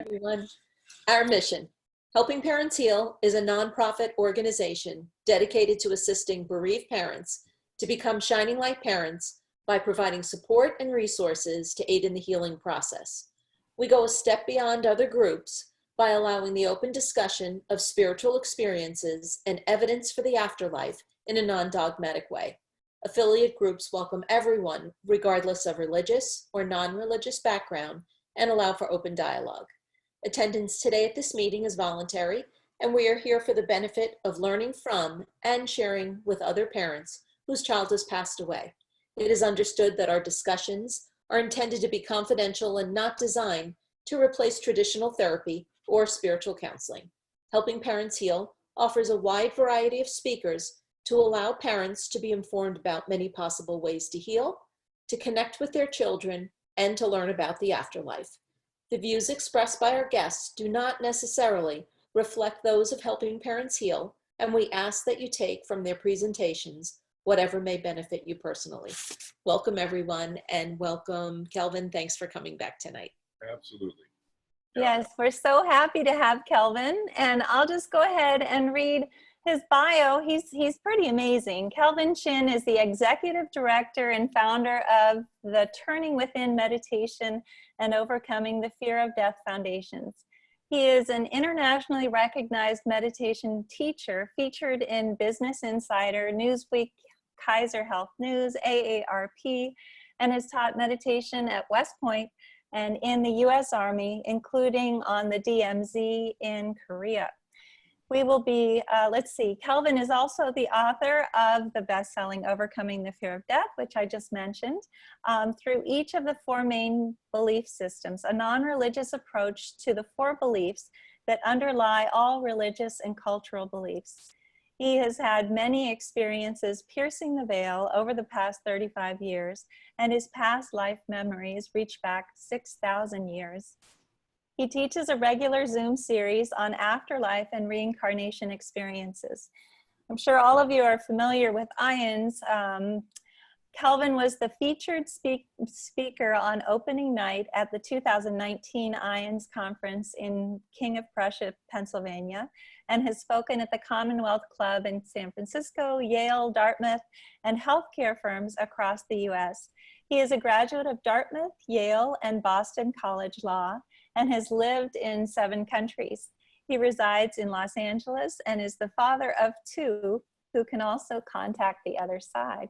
Everyone. Our mission, Helping Parents Heal, is a nonprofit organization dedicated to assisting bereaved parents to become shining light parents by providing support and resources to aid in the healing process. We go a step beyond other groups by allowing the open discussion of spiritual experiences and evidence for the afterlife in a non-dogmatic way. Affiliate groups welcome everyone, regardless of religious or non-religious background, and allow for open dialogue. Attendance today at this meeting is voluntary, and we are here for the benefit of learning from and sharing with other parents whose child has passed away. It is understood that our discussions are intended to be confidential and not designed to replace traditional therapy or spiritual counseling. Helping Parents Heal offers a wide variety of speakers to allow parents to be informed about many possible ways to heal, to connect with their children, and to learn about the afterlife. The views expressed by our guests do not necessarily reflect those of Helping Parents Heal, and we ask that you take from their presentations whatever may benefit you personally. Welcome, everyone, and welcome, Kelvin. Thanks for coming back tonight. Absolutely. Yes, we're so happy to have Kelvin, and I'll just go ahead and read his bio. He's pretty amazing. Kelvin Chin is the executive director and founder of the Turning Within Meditation and Overcoming the Fear of Death Foundations. He is an internationally recognized meditation teacher featured in Business Insider, Newsweek, Kaiser Health News, AARP, and has taught meditation at West Point and in the U.S. Army, including on the DMZ in Korea. We will be, Kelvin is also the author of the best-selling Overcoming the Fear of Death, which I just mentioned, through each of the four main belief systems, a non-religious approach to the four beliefs that underlie all religious and cultural beliefs. He has had many experiences piercing the veil over the past 35 years, and his past life memories reach back 6,000 years. He teaches a regular Zoom series on Afterlife and Reincarnation Experiences. I'm sure all of you are familiar with IANDS. Kelvin was the featured speaker on opening night at the 2019 IANDS conference in King of Prussia, Pennsylvania, and has spoken at the Commonwealth Club in San Francisco, Yale, Dartmouth, and healthcare firms across the US. He is a graduate of Dartmouth, Yale, and Boston College Law, and has lived in 7 countries. He resides in Los Angeles and is the father of 2 who can also contact the other side.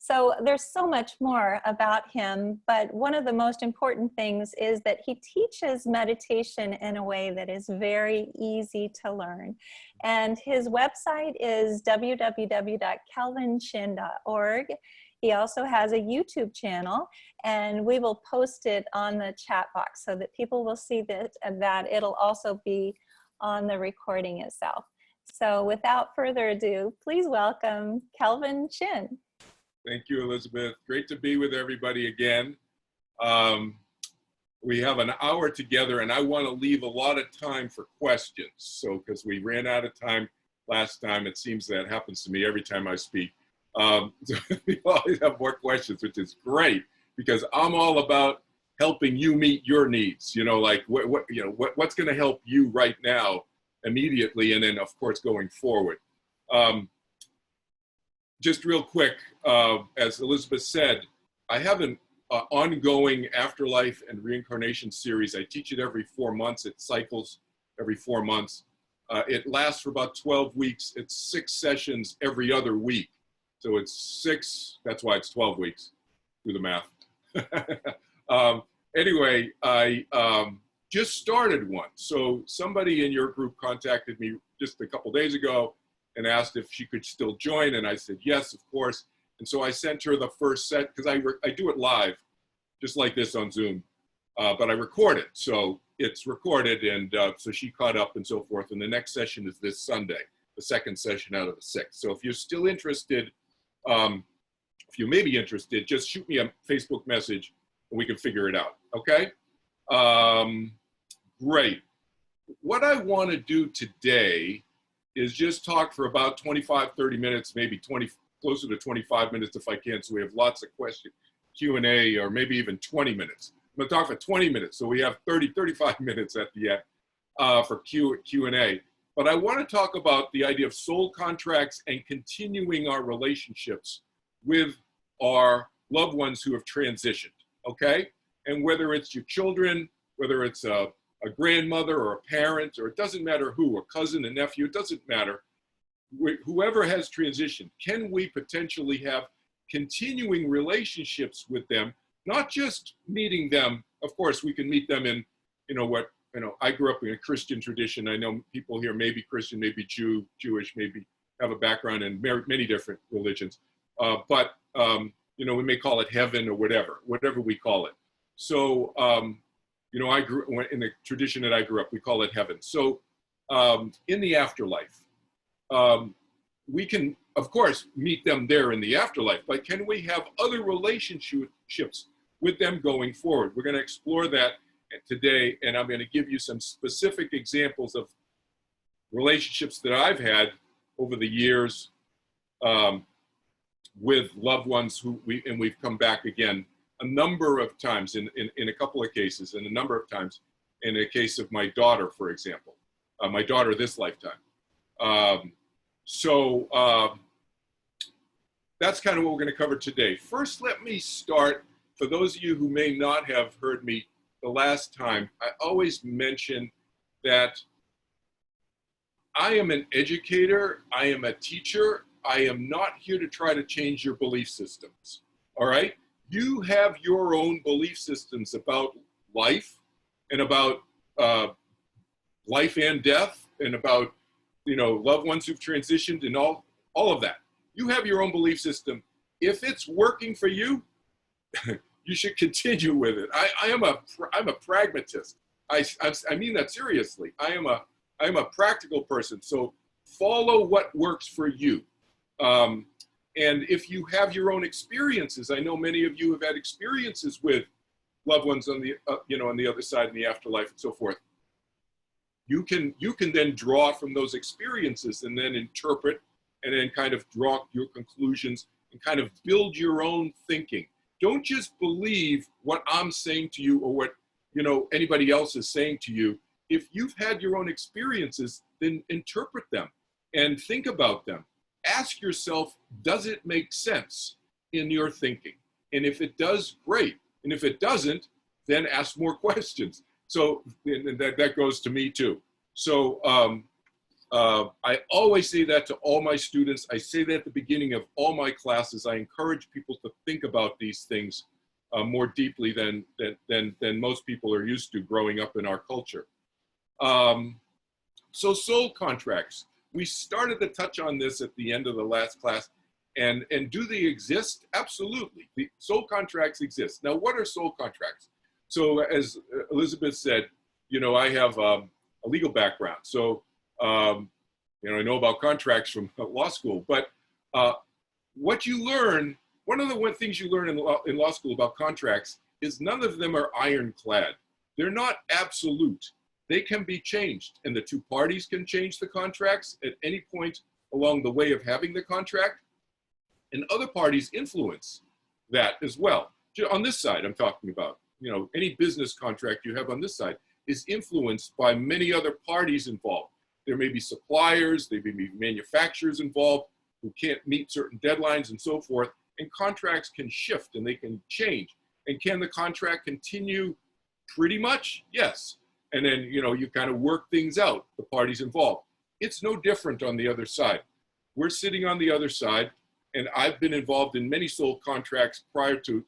So there's so much more about him, but one of the most important things is that he teaches meditation in a way that is very easy to learn. And his website is www.kelvinchin.org. He also has a YouTube channel, and we will post it on the chat box so that people will see that, and that it'll also be on the recording itself. So without further ado, please welcome Kelvin Chin. Thank you, Elizabeth. Great to be with everybody again. We have an hour together, and I want to leave a lot of time for questions. So, because we ran out of time last time, it seems that happens to me every time I speak. So we always have more questions, which is great, because I'm all about helping you meet your needs. You know, like what's going to help you right now, immediately, and then of course going forward. Just real quick, as Elizabeth said, I have an ongoing Afterlife and Reincarnation series. I teach it every 4 months. It cycles every 4 months. It lasts for about 12 weeks. It's 6 sessions every other week. So it's 6, that's why it's 12 weeks. Do the math. Anyway, I just started one. So somebody in your group contacted me just a couple days ago and asked if she could still join, and I said yes, of course. And so I sent her the first set, because I do it live, just like this on Zoom, but I record it. So it's recorded, and so she caught up and so forth. And the next session is this Sunday, the 2nd session out of the 6. So if you're still interested, if you may be interested, just shoot me a Facebook message and we can figure it out, okay? Great. What I want to do today is just talk for about 25, 30 minutes, maybe closer to 25 minutes if I can, so we have lots of questions, Q&A, or maybe even 20 minutes. going to talk for 20 minutes. So we have 35 minutes at the end for Q&A. But I want to talk about the idea of soul contracts and continuing our relationships with our loved ones who have transitioned, okay? And whether it's your children, whether it's a grandmother or a parent, or it doesn't matter who, a cousin, a nephew, it doesn't matter. Whoever has transitioned, can we potentially have continuing relationships with them, not just meeting them? Of course, we can meet them in, I grew up in a Christian tradition. I know people here may be Christian, maybe Jewish, maybe have a background in many different religions. But we may call it heaven or whatever we call it. So, I grew in the tradition that I grew up, we call it heaven. So in the afterlife, we can, of course, meet them there in the afterlife, but can we have other relationships with them going forward? We're going to explore that today, and I'm going to give you some specific examples of relationships that I've had over the years with loved ones who we've come back again a number of times in a couple of cases, and a number of times in a case of my daughter, for example, my daughter this lifetime. That's kind of what we're going to cover today. First, let me start, for those of you who may not have heard me the last time, I always mention that I am an educator, I am a teacher, I am not here to try to change your belief systems, all right? You have your own belief systems about life and about life and death and about, loved ones who've transitioned and all of that. You have your own belief system. If it's working for you, you should continue with it. I'm a pragmatist. I mean that seriously. I am a practical person. So follow what works for you. And if you have your own experiences, I know many of you have had experiences with loved ones on the on the other side in the afterlife and so forth. You can then draw from those experiences and then interpret and then kind of draw your conclusions and kind of build your own thinking. Don't just believe what I'm saying to you or what anybody else is saying to you. If you've had your own experiences, then interpret them and think about them. Ask yourself, does it make sense in your thinking? And if it does, great. And if it doesn't, then ask more questions. So and that goes to me too. So I always say that to all my students. I say that at the beginning of all my classes. I encourage people to think about these things more deeply than most people are used to growing up in our culture. So soul contracts. We started to touch on this at the end of the last class. And do they exist? Absolutely. The soul contracts exist. Now, what are soul contracts? So as Elizabeth said, I have a legal background. So, I know about contracts from law school. But what you learn, one of the things you learn in law school about contracts is none of them are ironclad. They're not absolute. They can be changed. And the two parties can change the contracts at any point along the way of having the contract. And other parties influence that as well. On this side, I'm talking about, any business contract you have on this side is influenced by many other parties involved. There may be suppliers, there may be manufacturers involved who can't meet certain deadlines and so forth. And contracts can shift and they can change. And can the contract continue? Pretty much, yes. And then, you kind of work things out, the parties involved. It's no different on the other side. We're sitting on the other side. And I've been involved in many soul contracts prior to,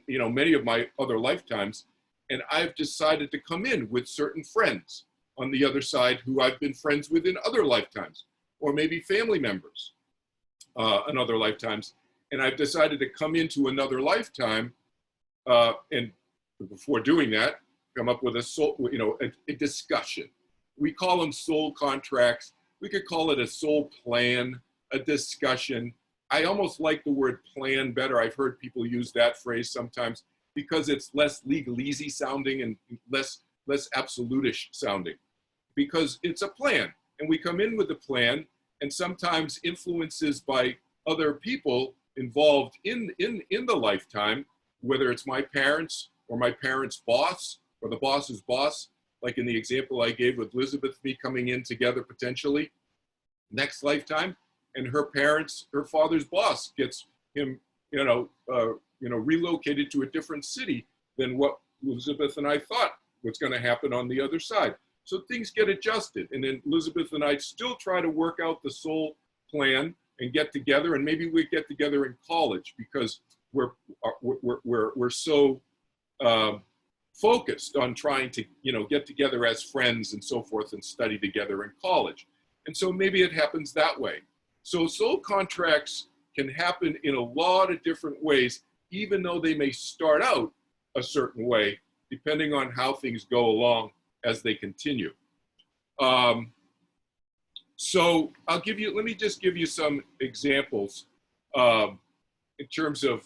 many of my other lifetimes. And I've decided to come in with certain friends on the other side who I've been friends with in other lifetimes, or maybe family members in other lifetimes. And I've decided to come into another lifetime. And before doing that, come up with a soul, a discussion. We call them soul contracts. We could call it a soul plan, a discussion. I almost like the word plan better. I've heard people use that phrase sometimes because it's less legalese sounding and less absolutish sounding, because it's a plan. And we come in with the plan, and sometimes influences by other people involved in the lifetime, whether it's my parents or my parents' boss, or the boss's boss, like in the example I gave with Elizabeth, me coming in together potentially next lifetime, and her parents, her father's boss gets him, relocated to a different city than what Elizabeth and I thought was going to happen on the other side. So things get adjusted, and then Elizabeth and I still try to work out the soul plan and get together, and maybe we get together in college because we're so focused on trying to get together as friends and so forth and study together in college. And so maybe it happens that way. So soul contracts can happen in a lot of different ways, even though they may start out a certain way, depending on how things go along as they continue. So let me just give you some examples in terms of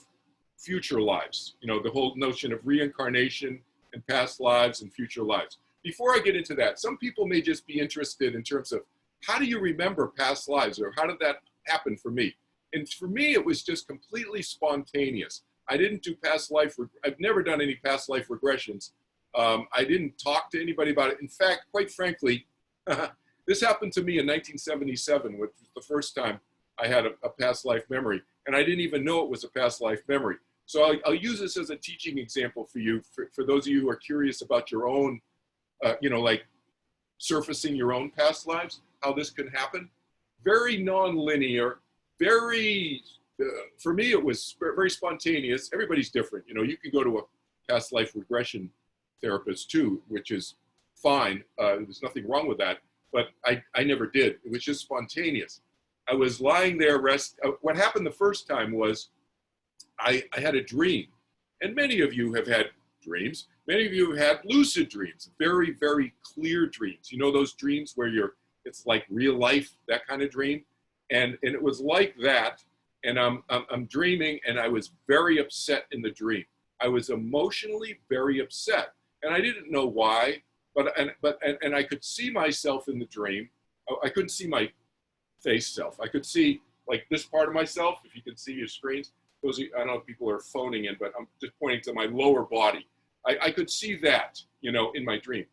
future lives, the whole notion of reincarnation and past lives and future lives. Before I get into that, some people may just be interested in terms of how do you remember past lives, or how did that happen for me? And for me, it was just completely spontaneous. I didn't do I've never done any past life regressions. I didn't talk to anybody about it. In fact, quite frankly, this happened to me in 1977, which was the first time I had a past life memory, and I didn't even know it was a past life memory. So I'll use this as a teaching example for you, for those of you who are curious about your own, like surfacing your own past lives, how this can happen. Very non-linear, for me, it was very spontaneous. Everybody's different. You can go to a past life regression therapist too, which is fine. There's nothing wrong with that, but I never did. It was just spontaneous. I was lying there what happened the first time was I had a dream, and many of you have had dreams. Many of you have had lucid dreams, very, very clear dreams. Those dreams where it's like real life, that kind of dream. And it was like that. And I'm dreaming, and I was very upset in the dream. I was emotionally very upset, and I didn't know why. But I could see myself in the dream. I couldn't see my face self. I could see like this part of myself. If you can see your screens, I don't know if people are phoning in, but I'm just pointing to my lower body. I could see that, in my dream,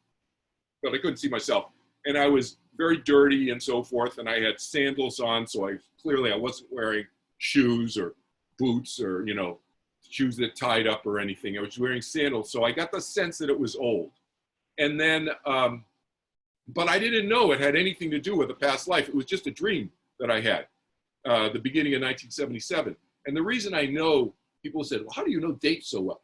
but I couldn't see myself. And I was very dirty and so forth, and I had sandals on, so I wasn't wearing shoes or boots or shoes that tied up or anything. I was wearing sandals, so I got the sense that it was old. And then but I didn't know it had anything to do with a past life. It was just a dream that I had the beginning of 1977. And the reason I know, people said, well, how do you know dates so well?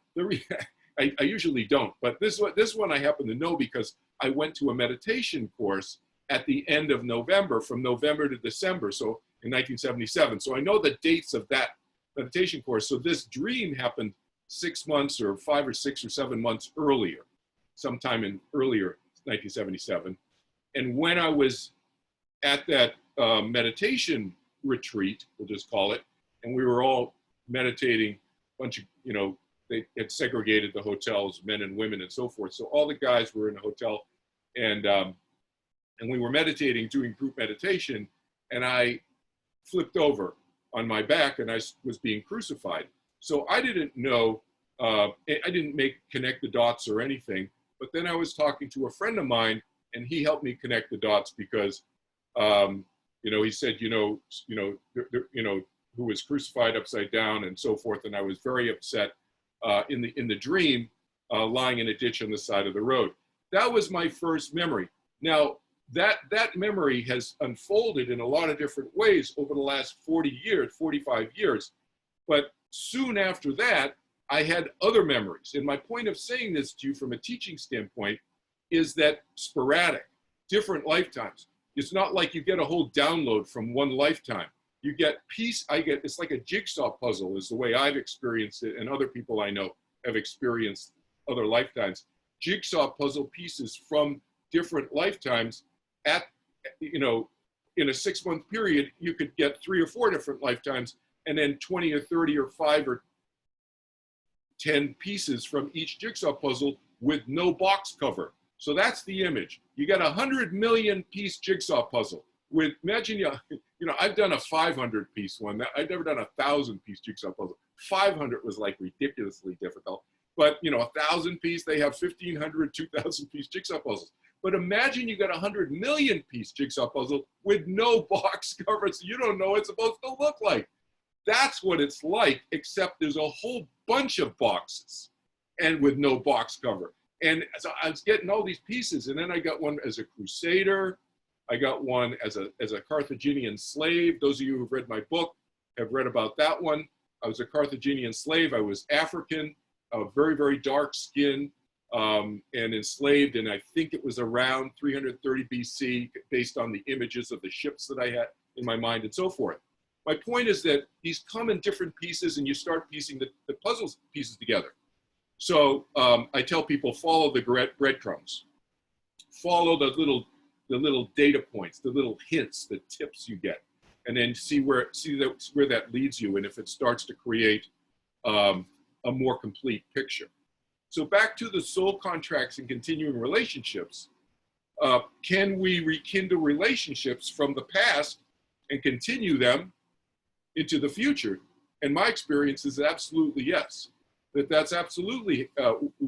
I usually don't, but this one I happen to know because I went to a meditation course at the end of November, from November to December, so in 1977. So I know the dates of that meditation course. So this dream happened 6 months or 5 or 6 or 7 months earlier, sometime in earlier 1977. And when I was at that meditation retreat, we'll just call it, and we were all meditating, bunch of, they had segregated the hotels, men and women and so forth. So all the guys were in a hotel, and we were meditating, doing group meditation, and I flipped over on my back and I was being crucified. So I didn't know, I didn't connect the dots or anything, but then I was talking to a friend of mine, and he helped me connect the dots because, he said, who was crucified upside down and so forth. And I was very upset in the dream, lying in a ditch on the side of the road. That was my first memory. Now, that memory has unfolded in a lot of different ways over the last 45 years. But soon after that, I had other memories. And my point of saying this to you from a teaching standpoint is that sporadic, different lifetimes. It's not like you get a whole download from one lifetime. You get it's like a jigsaw puzzle is the way I've experienced it, and other people I know have experienced other lifetimes. Jigsaw puzzle pieces from different lifetimes in a 6 month period, you could get 3 or 4 different lifetimes, and then 20 or 30 or 5 or 10 pieces from each jigsaw puzzle with no box cover. So that's the image. You got 100 million piece jigsaw puzzle with, imagine, I've done a 500 piece one. I've never done a 1,000 piece jigsaw puzzle. 500 was like ridiculously difficult. But, you know, 1,000 piece, they have 1,500, 2,000 piece jigsaw puzzles. But imagine you got a 100 million piece jigsaw puzzle with no box cover, so you don't know what it's supposed to look like. That's what it's like, except there's a whole bunch of boxes and with no box cover. And so I was getting all these pieces, and then I got one as a crusader. I got one as a Carthaginian slave. Those of you who've read my book have read about that one. I was a Carthaginian slave. I was African, very, very dark skin, and enslaved. And I think it was around 330 BC, based on the images of the ships that I had in my mind and so forth. My point is that these come in different pieces, and you start piecing the puzzle pieces together. So I tell people, follow the breadcrumbs. Follow the little data points, the little hints, the tips you get, and then see where that leads you, and if it starts to create a more complete picture. So back to the soul contracts and continuing relationships. Can we rekindle relationships from the past and continue them into the future? And my experience is absolutely yes. That's absolutely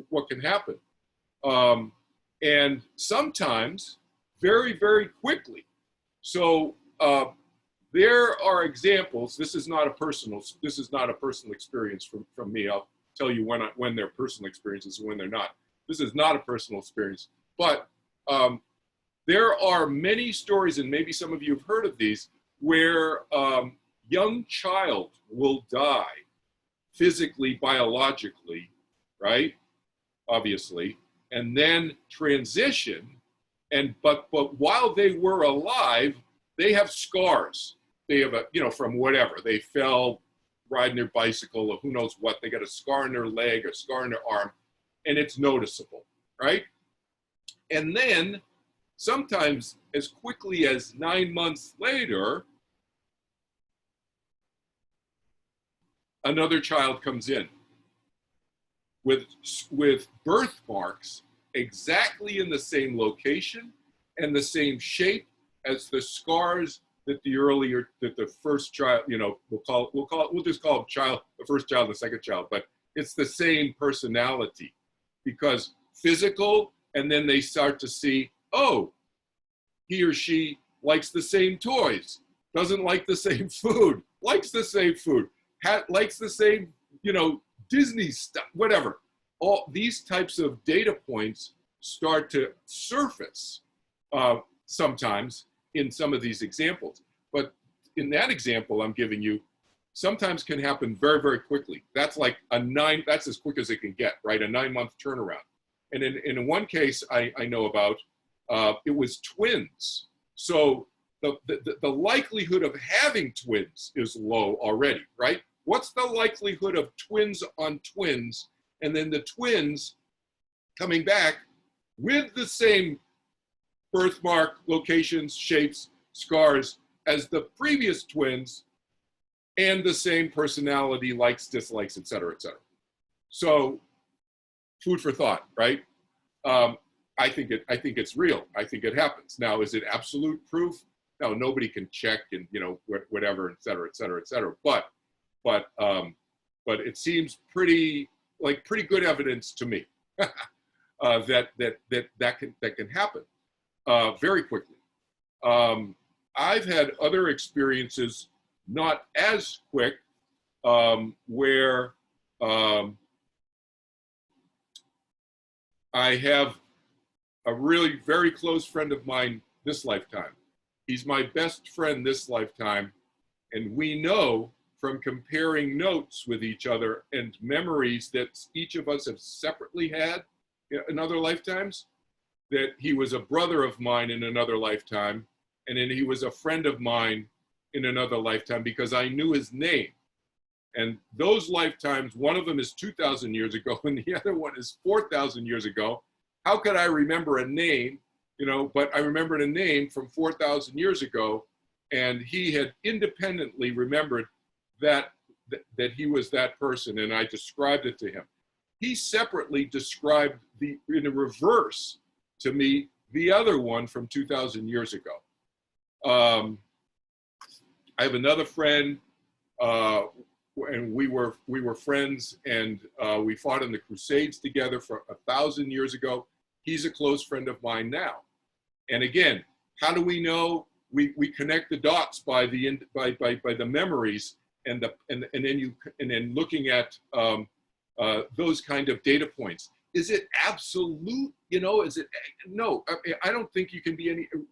what can happen. And sometimes very, very quickly. So there are examples. This is not a personal experience from me. I'll tell you when they're personal experiences and when they're not. This is not a personal experience, but there are many stories, and maybe some of you have heard of these, where young child will die physically, biologically, right? Obviously, and then transition, but while they were alive, they have scars. They have from whatever, they fell riding their bicycle or who knows what, they got a scar in their leg or scar in their arm, and it's noticeable, right? And then sometimes as quickly as 9 months later, another child comes in with birthmarks exactly in the same location and the same shape as the scars that the first child, we'll just call him the first child, the second child, but it's the same personality, because physical, and then they start to see, oh, he or she likes the same toys, doesn't like the same food, likes the same food, likes the same, Disney stuff, whatever. All these types of data points start to surface sometimes in some of these examples. But in that example I'm giving you, sometimes can happen very, very quickly. That's like that's as quick as it can get, right? A 9-month turnaround. And in one case I know about, it was twins. So the likelihood of having twins is low already, right? What's the likelihood of twins on twins, and then the twins coming back with the same birthmark, locations, shapes, scars as the previous twins, and the same personality, likes, dislikes, et cetera, et cetera. So food for thought, right? I think it's real. I think it happens. Now, is it absolute proof? No, nobody can check and whatever, et cetera, et cetera, et cetera. But it seems pretty good evidence to me that can happen very quickly. I've had other experiences, not as quick, where I have a really very close friend of mine this lifetime. He's my best friend this lifetime, and we know from comparing notes with each other and memories that each of us have separately had in other lifetimes, that he was a brother of mine in another lifetime, and then he was a friend of mine in another lifetime because I knew his name. And those lifetimes, one of them is 2,000 years ago and the other one is 4,000 years ago. How could I remember a name, but I remembered a name from 4,000 years ago, and he had independently remembered that he was that person, and I described it to him. He separately described in the reverse to me the other one from 2,000 years ago. I have another friend. and we were friends, and we fought in the Crusades together for 1,000 years ago. He's a close friend of mine now. And again, how do we know? We connect the dots by the memories, and then looking at those kind of data points. Is it absolute? You know, is it? No, I don't think you can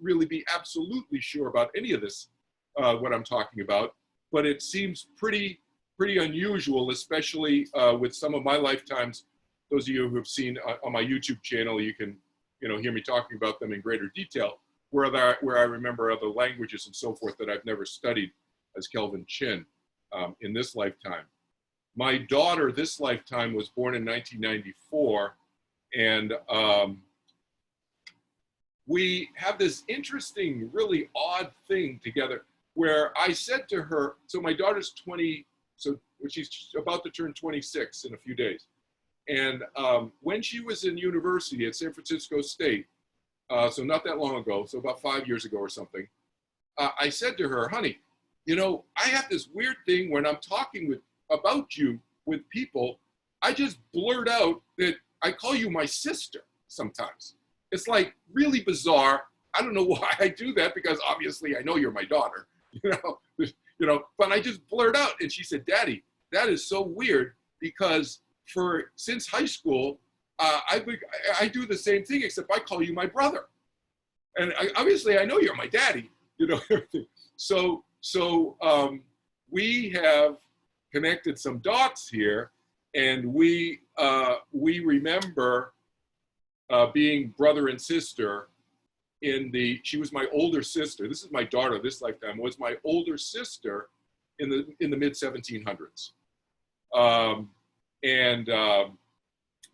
really be absolutely sure about any of this, what I'm talking about. But it seems pretty unusual, especially with some of my lifetimes. Those of you who have seen on my YouTube channel, you can hear me talking about them in greater detail, where I remember other languages and so forth that I've never studied as Kelvin Chin in this lifetime. My daughter this lifetime was born in 1994, and we have this interesting, really odd thing together where I said to her, so my daughter's 20, so she's about to turn 26 in a few days. And when she was in university at San Francisco State, so not that long ago, so about 5 years ago or something, I said to her, honey, I have this weird thing when I'm talking about you with people, I just blurt out that I call you my sister sometimes. It's like really bizarre. I don't know why I do that, because obviously I know you're my daughter, but I just blurt out. And she said, Daddy, that is so weird, because since high school, I do the same thing, except I call you my brother. And obviously I know you're my daddy, everything. So we have connected some dots here, and we remember being brother and sister she was my older sister. This is my daughter this lifetime, was my older sister in the mid 1700s.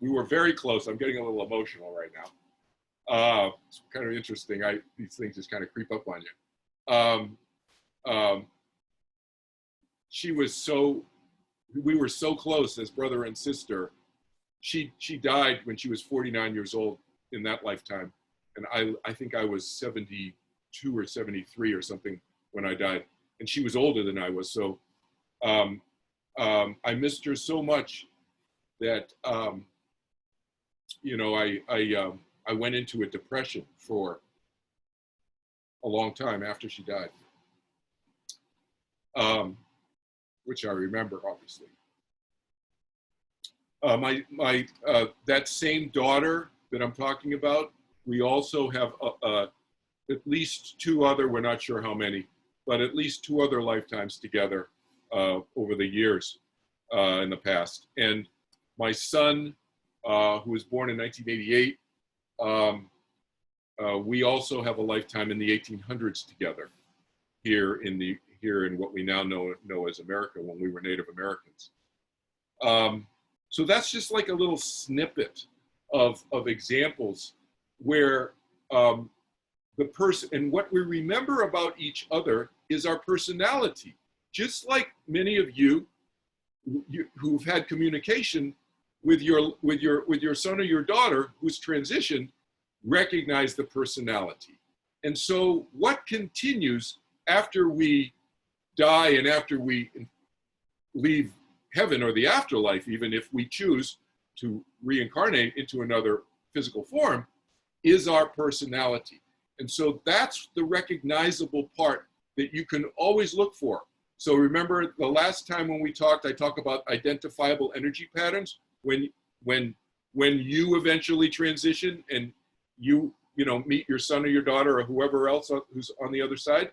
We were very close. I'm getting a little emotional right now. It's kind of interesting. These things just kind of creep up on you. We were so close as brother and sister. She died when she was 49 years old in that lifetime. And I think I was 72 or 73 or something when I died. And she was older than I was. So I missed her so much that, I went into a depression for a long time after she died, which I remember, obviously. That same daughter that I'm talking about, we also have at least two other, we're not sure how many, but at least two other lifetimes together over the years in the past. And my son, who was born in 1988, we also have a lifetime in the 1800s together here in what we now know as America, when we were Native Americans. So that's just like a little snippet of examples where the person, and what we remember about each other is our personality. Just like many of you who've had communication with your son or your daughter who's transitioned, recognize the personality. And so what continues after we die and after we leave heaven or the afterlife, even if we choose to reincarnate into another physical form, is our personality. And so that's the recognizable part that you can always look for. So remember the last time when we talked, I talked about identifiable energy patterns. When you eventually transition and you meet your son or your daughter or whoever else who's on the other side,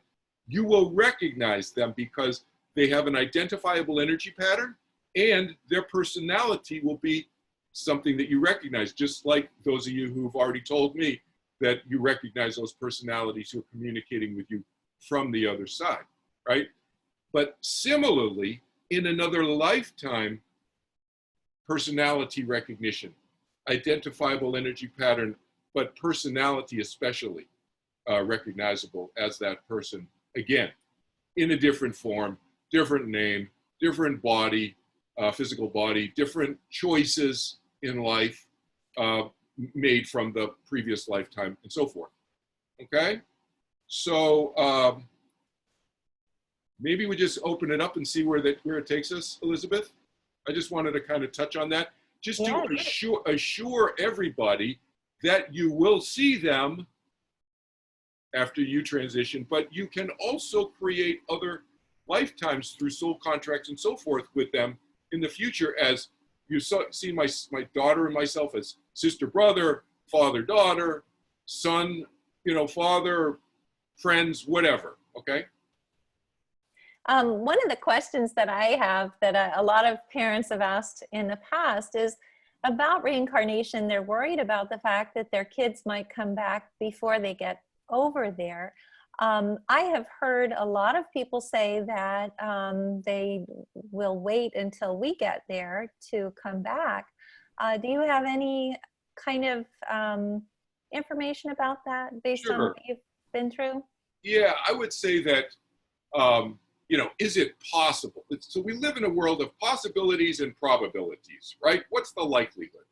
you will recognize them because they have an identifiable energy pattern, and their personality will be something that you recognize, just like those of you who've already told me that you recognize those personalities who are communicating with you from the other side, right? But similarly, in another lifetime, personality recognition, identifiable energy pattern, but personality especially recognizable as that person, again, in a different form, different name, different body, physical body, different choices in life made from the previous lifetime and so forth, okay? So maybe we just open it up and see where it takes us, Elizabeth. I just wanted to kind of touch on that, just to assure everybody that you will see them after you transition, but you can also create other lifetimes through soul contracts and so forth with them in the future, as you see my daughter and myself as sister, brother, father, daughter, son, father, friends, whatever. Okay. One of the questions that I have that a lot of parents have asked in the past is about reincarnation. They're worried about the fact that their kids might come back before they get over there. I have heard a lot of people say that they will wait until we get there to come back. Do you have any kind of information about that based on what you've been through? Yeah, I would say that, is it possible? So we live in a world of possibilities and probabilities, right? What's the likelihood?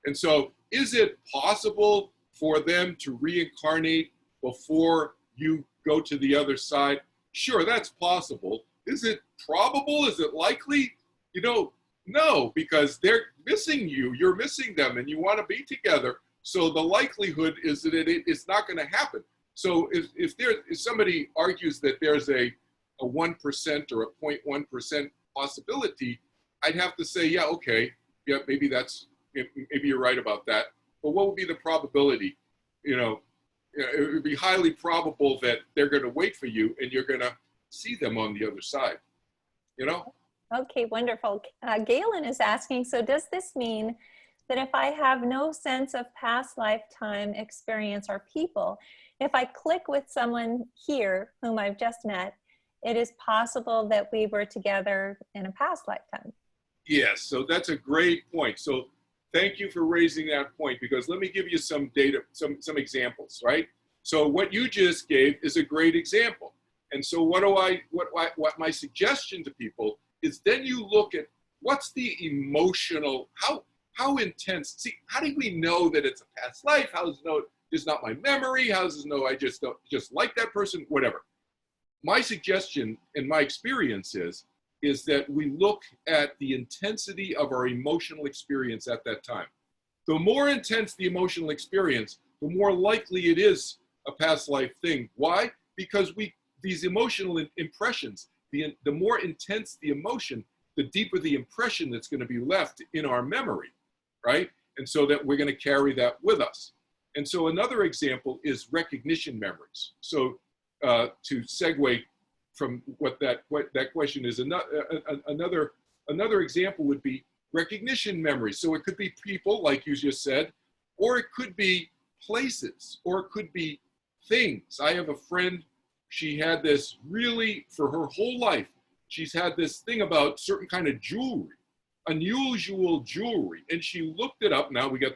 And so is it possible for them to reincarnate before you go to the other side? Sure, that's possible. Is it probable? Is it likely? No, because they're missing you. You're missing them and you want to be together. So the likelihood is that it's not going to happen. So if somebody argues that there's a 1% or a 0.1% possibility, I'd have to say, yeah, okay, yeah, maybe you're right about that. But what would be the probability? It would be highly probable that they're going to wait for you and you're going to see them on the other side, Okay, wonderful. Galen is asking, so does this mean that if I have no sense of past lifetime experience or people, if I click with someone here whom I've just met, it is possible that we were together in a past lifetime? Yes, so that's a great point. So thank you for raising that point, because let me give you some data, some examples, right? So what you just gave is a great example. And so what my suggestion to people is, then you look at what's the emotional, how intense, see, how do we know that it's a past life? How does it know it's not my memory? How does it know I just like that person? Whatever. My suggestion and my experience is that we look at the intensity of our emotional experience at that time. The more intense the emotional experience, the more likely it is a past life thing. Why? Because these emotional impressions, the more intense the emotion, the deeper the impression that's going to be left in our memory, right? And so that we're going to carry that with us. And so another example is recognition memories. So to segue from what that question is, another example would be recognition memories. So it could be people, like you just said, or it could be places, or it could be things. I have a friend, she had this really, for her whole life, she's had this thing about certain kind of jewelry, unusual jewelry. And she looked it up. Now we got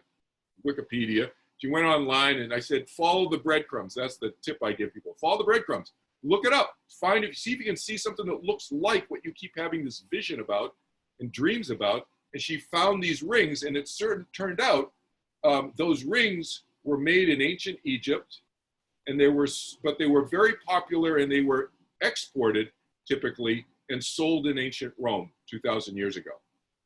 Wikipedia. She went online and I said, follow the breadcrumbs. That's the tip I give people. Follow the breadcrumbs. Look it up. See if you can see something that looks like what you keep having this vision about and dreams about. And she found these rings, and it turned out those rings were made in ancient Egypt, and they were very popular, and they were exported typically and sold in ancient Rome 2,000 years ago.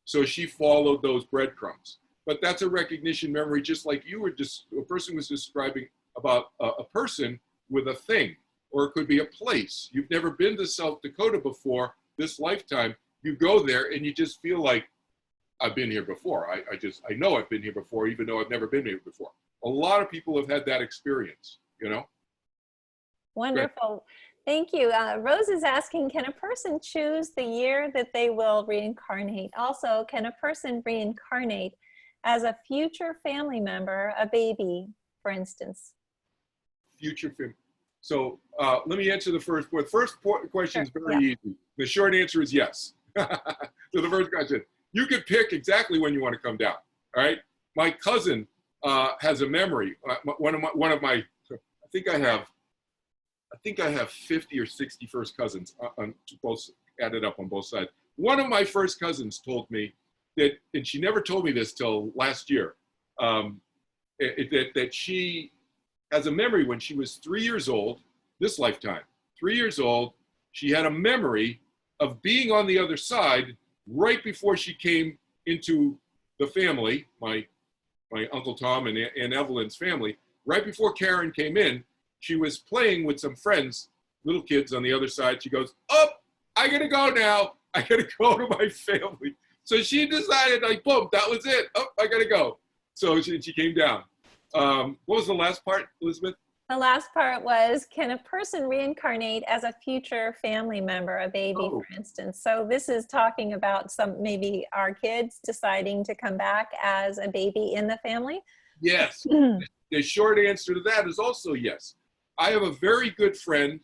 So she followed those breadcrumbs. But that's a recognition memory, just like a person was describing about a person with a thing, or it could be a place. You've never been to South Dakota before this lifetime. You go there and you just feel like, I've been here before. I know I've been here before, even though I've never been here before. A lot of people have had that experience, Wonderful. Thank you. Rose is asking, can a person choose the year that they will reincarnate? Also, can a person reincarnate as a future family member, a baby, for instance? Future family. So let me answer the first point. First question is very easy. The short answer is yes. So the first question, you could pick exactly when you want to come down. All right. My cousin has a memory. One of my, I think I have 50 or 60 first cousins on both, added up on both sides. One of my first cousins told me that, and she never told me this till last year, that she has a memory when she was 3 years old, this lifetime, 3 years old, she had a memory of being on the other side right before she came into the family, my Uncle Tom and Aunt Evelyn's family. Right before Karen came in, she was playing with some friends, little kids on the other side. She goes, "Oh, I gotta go now. I gotta go to my family." So she decided, like, boom, that was it. Oh, I gotta go. So she came down. What was the last part, Elizabeth? The last part was, can a person reincarnate as a future family member, a baby, for instance? So this is talking about maybe our kids deciding to come back as a baby in the family? Yes. The short answer to that is also yes. I have a very good friend.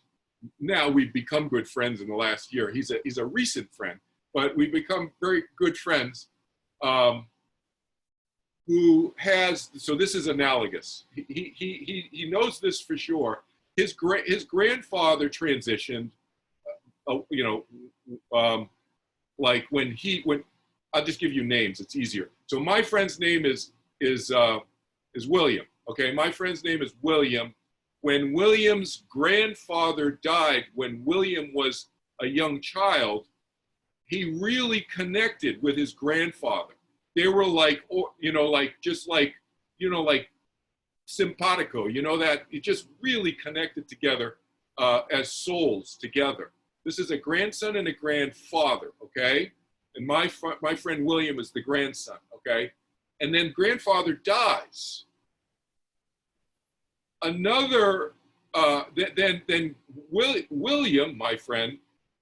Now we've become good friends in the last year. He's a recent friend, but we've become very good friends. Who has, so this is analogous. He knows this for sure. His grandfather transitioned, like when I'll just give you names, it's easier. So my friend's name is William. Okay, my friend's name is William. When William's grandfather died, when William was a young child, he really connected with his grandfather. They were like, simpatico, that it just really connected together as souls together. This is a grandson and a grandfather, okay? And my friend William is the grandson, okay? And then grandfather dies. Then William, my friend,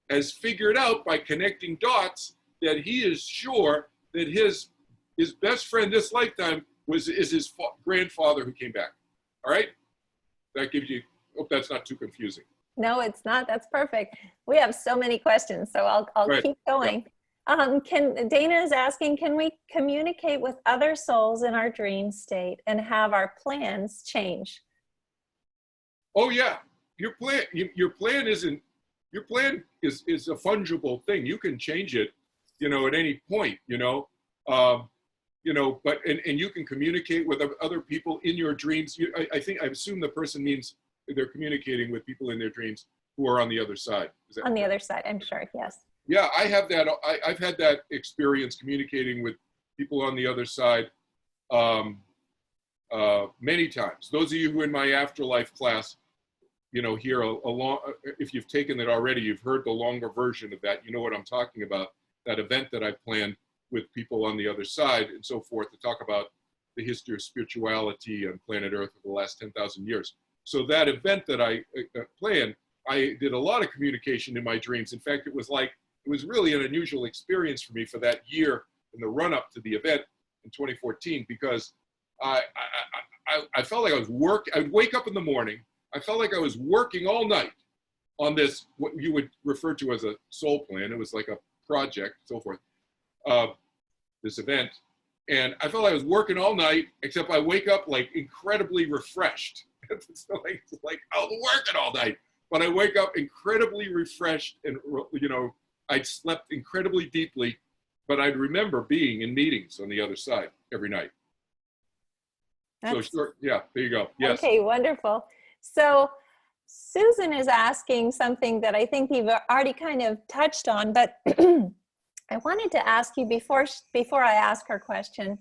has figured out by connecting dots that he is sure that his best friend this lifetime is his grandfather who came back. All right? That gives you, hope that's not too confusing. No, it's not. That's perfect. We have so many questions, so I'll Right. keep going. Yeah. Dana is asking, can we communicate with other souls in our dream state and have our plans change? Oh yeah. Your plan is a fungible thing. You can change it, at any point, but you can communicate with other people in your dreams. I assume the person means they're communicating with people in their dreams who are on the other side. On the other side, I'm sure, yes. Yeah, I have that. I've had that experience communicating with people on the other side many times. Those of you who are in my Afterlife class, hear if you've taken it already, you've heard the longer version of that. You know what I'm talking about, that event that I planned with people on the other side and so forth to talk about the history of spirituality on planet Earth for the last 10,000 years. So that event that I planned, I did a lot of communication in my dreams. In fact, it was really an unusual experience for me for that year in the run up to the event in 2014, because I felt like I would wake up in the morning. I felt like I was working all night on this, what you would refer to as a soul plan. It was like a project, so forth, this event. And I felt like I was working all night, except I wake up like incredibly refreshed. It's like I was working all night, but I wake up incredibly refreshed and, I'd slept incredibly deeply, but I'd remember being in meetings on the other side every night. So sure, yeah, there you go. Yes. Okay, wonderful. So Susan is asking something that I think you've already kind of touched on, but I wanted to ask you before I ask her question,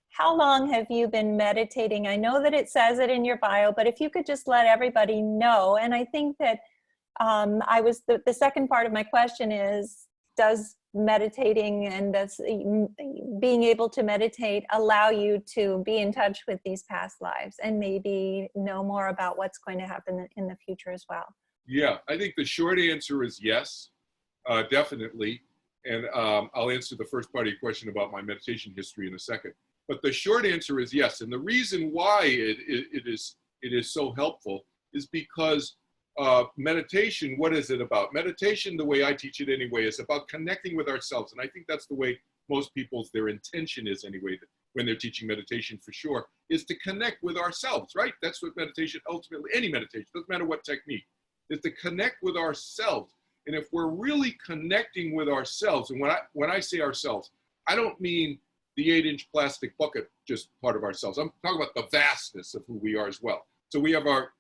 how long have you been meditating? I know that it says it in your bio, but if you could just let everybody know. And I think that the second part of my question is, does meditating and does being able to meditate allow you to be in touch with these past lives and maybe know more about what's going to happen in the future as well? Yeah, I think the short answer is yes, definitely. And I'll answer the first part of your question about my meditation history in a second. But the short answer is yes. And the reason why it is so helpful is because meditation, what is it about? Meditation, the way I teach it anyway, is about connecting with ourselves. And I think that's the way most people's, their intention is anyway, when they're teaching meditation for sure, is to connect with ourselves, right? That's what meditation, ultimately, any meditation, doesn't matter what technique, is to connect with ourselves. And if we're really connecting with ourselves, and when I say ourselves, I don't mean the 8-inch plastic bucket, just part of ourselves. I'm talking about the vastness of who we are as well. So we have our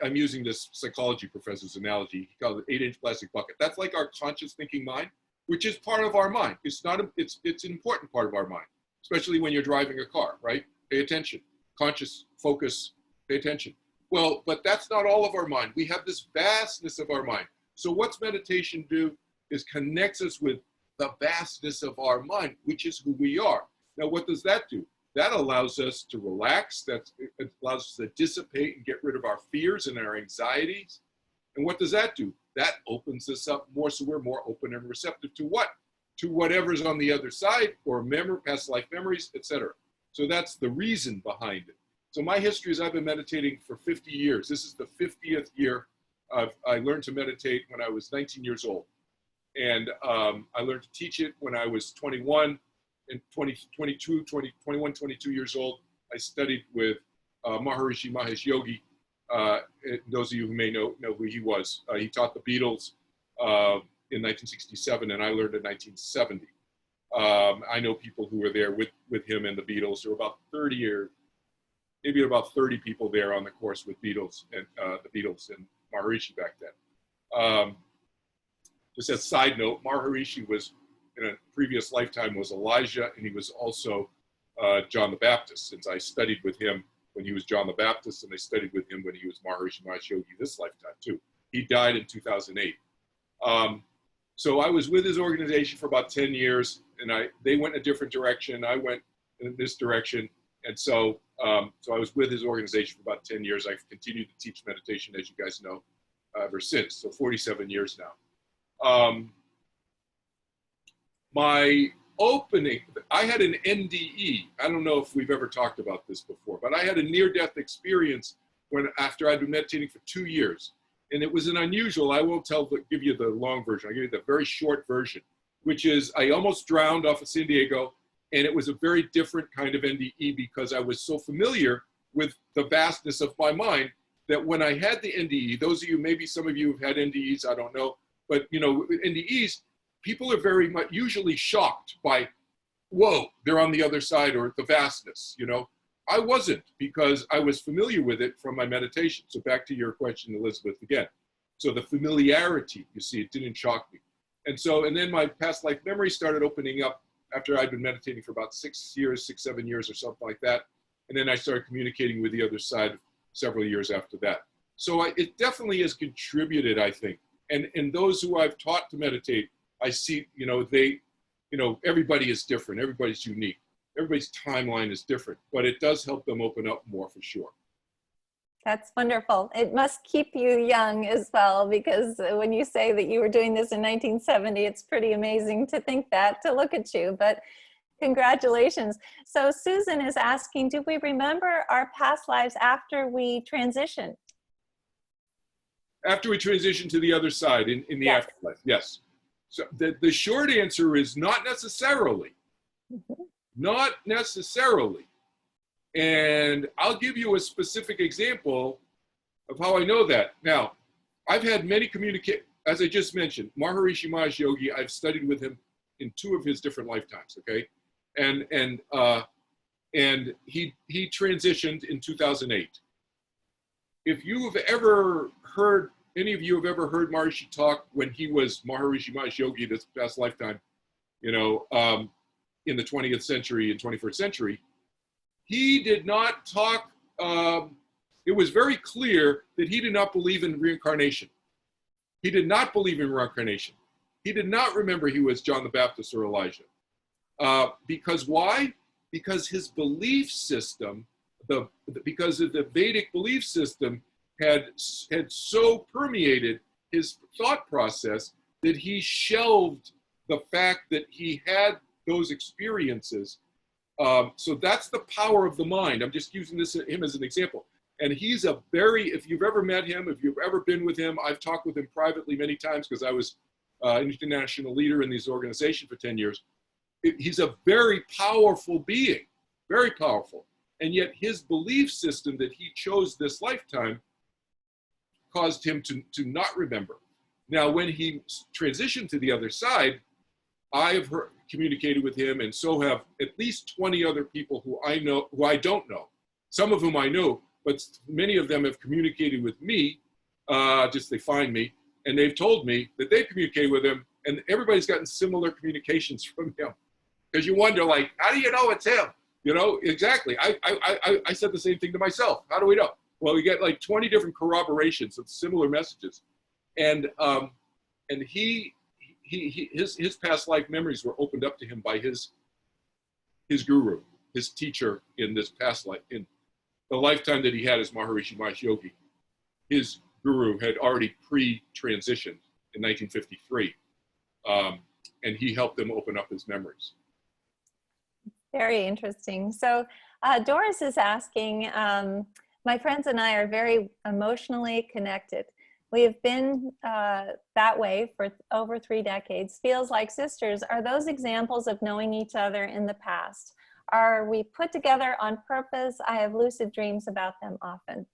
I'm using this psychology professor's analogy. He calls it 8-inch plastic bucket. That's like our conscious thinking mind, which is part of our mind. It's not, it's an important part of our mind, especially when you're driving a car, right? Pay attention, conscious focus, pay attention. Well, but that's not all of our mind. We have this vastness of our mind. So what's meditation do is connects us with the vastness of our mind, which is who we are. Now, what does that do? That allows us to relax. It allows us to dissipate and get rid of our fears and our anxieties. And what does that do? That opens us up more, so we're more open and receptive to what? To whatever's on the other side, or past life memories, etc. So that's the reason behind it. So my history is I've been meditating for 50 years. This is the 50th year. I learned to meditate when I was 19 years old. And I learned to teach it when I was 21 and 21, 22 years old. I studied with Maharishi Mahesh Yogi. Those of you who may know who he was. He taught the Beatles in 1967, and I learned in 1970. I know people who were there with him and the Beatles. There were about 30 or maybe about 30 people there on the course with Beatles and the Beatles and Maharishi back then. Just as a side note, Maharishi was, in a previous lifetime, was Elijah, and he was also John the Baptist, since I studied with him when he was John the Baptist, and I studied with him when he was Maharishi Mahesh Yogi this lifetime too. He died in 2008. So I was with his organization for about 10 years, and they went in a different direction. I went in this direction, and so I was with his organization for about 10 years. I've continued to teach meditation, as you guys know, ever since, so 47 years now. My opening, I had an NDE. I don't know if we've ever talked about this before, but I had a near-death experience after I'd been meditating for 2 years. And it was an unusual, I won't give you the long version, I'll give you the very short version, which is I almost drowned off of San Diego, and it was a very different kind of NDE because I was so familiar with the vastness of my mind that when I had the NDE, those of you, maybe some of you have had NDEs, I don't know, but you know, NDEs, people are very much usually shocked by, whoa, they're on the other side, or the vastness, you know. I wasn't, because I was familiar with it from my meditation. So back to your question, Elizabeth, again. So the familiarity, you see, it didn't shock me. And then my past life memory started opening up after I'd been meditating for about 6 years, 7 years or something like that. And then I started communicating with the other side several years after that. So it definitely has contributed, I think. And those who I've taught to meditate, I see, you know, everybody is different. Everybody's unique. Everybody's timeline is different, but it does help them open up more for sure. That's wonderful. It must keep you young as well, because when you say that you were doing this in 1970, it's pretty amazing to think that, to look at you, but congratulations. So Susan is asking, do we remember our past lives after we transition? After we transition to the other side in the Yes. afterlife, yes. So the short answer is not necessarily. Mm-hmm. Not necessarily. And I'll give you a specific example of how I know that. Now, I've had many as I just mentioned, Maharishi Mahesh Yogi, I've studied with him in 2 of his different lifetimes, okay? And he transitioned in 2008. If you have ever heard, any of you have ever heard Maharishi talk when he was Maharishi Mahesh Yogi this past lifetime, you know, in the 20th century and 21st century, he did not talk, it was very clear that he did not believe in reincarnation. He did not believe in reincarnation. He did not remember he was John the Baptist or Elijah. Because why? Because his belief system, because of the Vedic belief system had so permeated his thought process that he shelved the fact that he had those experiences. So that's the power of the mind. I'm just using him as an example. And he's if you've ever met him, if you've ever been with him, I've talked with him privately many times because I was an international leader in this organization for 10 years. He's a very powerful being, very powerful. And yet his belief system that he chose this lifetime caused him to not remember. Now, when he transitioned to the other side, I have communicated with him, and so have at least 20 other people who I know, who I don't know. Some of whom I know, but many of them have communicated with me, just they find me, and they've told me that they communicate with him, and everybody's gotten similar communications from him. Because you wonder, like, how do you know it's him? You know, exactly. I said the same thing to myself. How do we know? Well, we get like 20 different corroborations of similar messages. And his past life memories were opened up to him by his guru, his teacher in this past life, in the lifetime that he had as Maharishi Mahesh Yogi. His guru had already pre-transitioned in 1953, and he helped them open up his memories. Very interesting. So Doris is asking, my friends and I are very emotionally connected. We have been that way for over 3 decades. Feels like sisters. Are those examples of knowing each other in the past? Are we put together on purpose? I have lucid dreams about them often.